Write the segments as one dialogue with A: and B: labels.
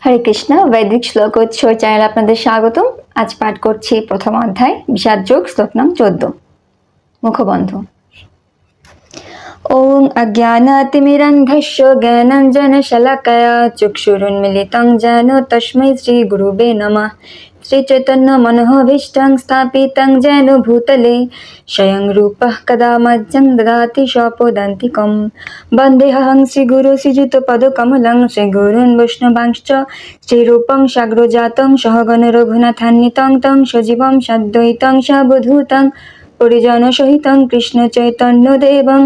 A: হরে কৃষ্ণ বৈদিক শ্লোক উৎসর চ্যানেলে আপনাদের স্বাগতম। আজ পাঠ করছি প্রথম অধ্যায় বিষাদ যোগ শ্লোক নং 14। মুখবন্ধ। ওং অজ্ঞানাতিমিরন্ধস্য জ্ঞানাঞ্জনশলাকয়া চক্ষুরুন্মিলিतं যেন তস্मै শ্রী গুরুবে নমঃ। শ্রীচৈতন্য মনোভীষ্টং স্থাপিतं যেন ভূতলে স্বয়ং রূপः কদা মহ্যং দদাতি স্বপদান্তিকम्। বন্দেহং শ্রীগুরু শ্রীযুতপদকমलं শ্রীগুরুन् বৈষ্ণবাংশ্চ শ্রীরূপং সাগ্রজাतं সহগণ রঘুনাথান্বিतं तं সজীবं সাদ্বৈतं সাবধূतं পরিজন সহিतं কৃষ্ণ চৈতন্য দেবং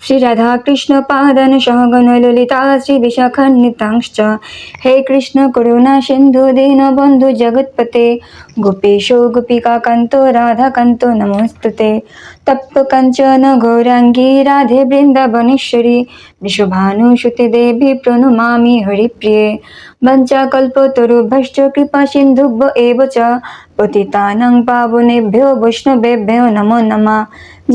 A: শ্রী রাধা কৃষ্ণ পাদন সহগণ ললিতা শ্রী বিশাখান্বিতাংশ্চ। হে কৃষ্ণ করুণা সিন্ধু দীনবন্ধু জগৎপতে গোপীশ গোপিকাকান্ত রাধাকান্ত নমস্তুতে। তপ্ত কাঞ্চন গৌরাঙ্গী রাধে বৃন্দাবনেশ্বরী বৃষভানুসুতে দেবী প্রণমামি হরিপ্রিয়ে। বঞ্চাকল্পতরুভ্যশ্চ কৃপা সিন্ধুভ্য এব চ পতিতানাং পাবনেভ্যো বৈষ্ণবেভ্যো নমো নমঃ।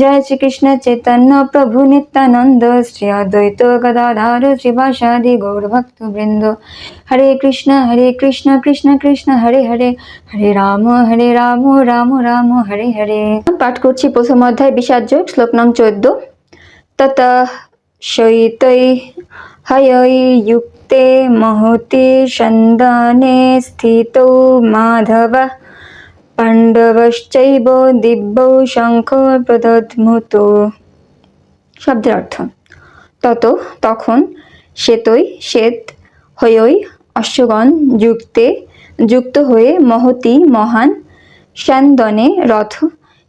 A: জয় শ্রীকৃষ্ণ চৈতন্য প্রভু নিত্যানন্দ শ্রী অদ্বৈত গদাধর শ্রীবাসাদি গৌরভক্তবৃন্দ। হরে কৃষ্ণ কৃষ্ণ কৃষ্ণ হরে হরে, হরে রাম রাম রাম হরে হরে। পাঠ করছি প্রথম অধ্যায় বিষাদ যোগ শ্লোক নং 14। ততঃ শৈতৈ হয়ৈ যুক্তে মহতি সন্দানে স্থিতৌ মাধবঃ পাণ্ডবশ্চৈব দিব্যৌ শঙ্খ প্রদধ্মুতো। শব্দের অর্থ: তত তখন, শ্বেতৈ শ্বেত, হয়ৈ অশ্বগণ, যুক্তে যুক্ত হয়ে, মহতি মহান, স্যান্দনে রথ,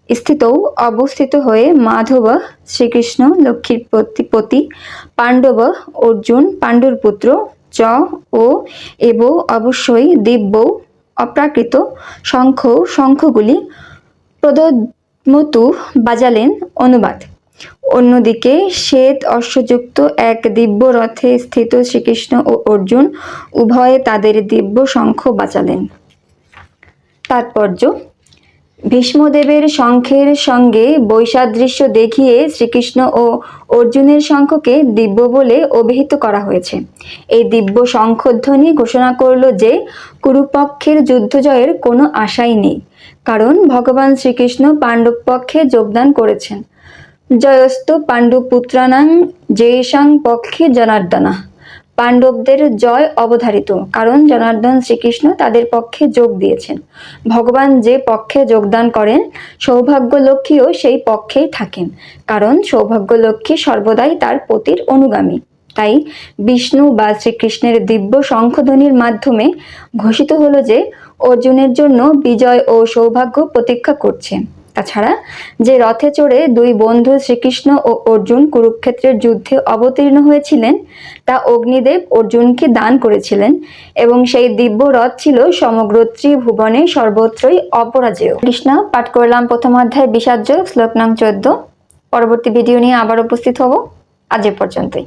A: স্থিতৌ অবস্থিত হয়ে, মাধব শ্রীকৃষ্ণ লক্ষ্মীর পতি, পাণ্ডব অর্জুন পাণ্ডুর পুত্র, চ ও এব অবশ্যই, দিব্যৌ অপ্রাকৃত, শঙ্খ শঙ্খগুলি, প্রদধ্মতু বাজালেন। অনুবাদ: অন্যদিকে শ্বেত অশ্বযুক্ত এক দিব্য রথে স্থিত শ্রীকৃষ্ণ ও অর্জুন উভয়ে তাদের দিব্য শঙ্খ বাজালেন। তাৎপর্য: ভীষ্মদেবের শঙ্খের সঙ্গে বৈসাদৃশ্য দেখিয়ে শ্রীকৃষ্ণ ও অর্জুনের শঙ্খকে দিব্য বলে অভিহিত করা হয়েছে। এই দিব্য শঙ্খধ্বনি ঘোষণা করল যে কুরুপক্ষের যুদ্ধ জয়ের কোনো আশাই নেই, কারণ ভগবান শ্রীকৃষ্ণ পাণ্ডব পক্ষে যোগদান করেছেন। জয়স্তু পাণ্ডুপুত্রানাং যেষাং পক্ষে জনার্দনঃ। পাণ্ডবদের জয় অবধারিত, কারণ জনার্দন শ্রীকৃষ্ণ তাদের পক্ষে যোগ দিয়েছেন। ভগবান যে পক্ষে যোগদান করেন, সৌভাগ্যলক্ষ্মীও সেই পক্ষেই থাকেন, কারণ সৌভাগ্যলক্ষ্মী সর্বদাই তার পতির অনুগামী। তাই বিষ্ণু বা শ্রীকৃষ্ণের দিব্য শঙ্খধ্বনির মাধ্যমে ঘোষিত হলো যে অর্জুনের জন্য বিজয় ও সৌভাগ্য প্রতীক্ষা করছে। তাছাড়া যে রথে চড়ে দুই বন্ধু শ্রীকৃষ্ণ ও অর্জুন কুরুক্ষেত্রের যুদ্ধে অবতীর্ণ হয়েছিলেন, তা অগ্নিদেব অর্জুনকে দান করেছিলেন, এবং সেই দিব্য রথ ছিল সমগ্র ত্রিভুবনে সর্বত্রই অপরাজেয়। কৃষ্ণ পাঠ করলাম প্রথম অধ্যায় বিষাদ যোগ শ্লোক নং 14। পরবর্তী ভিডিও নিয়ে আবার উপস্থিত হব। আজ এ পর্যন্তই।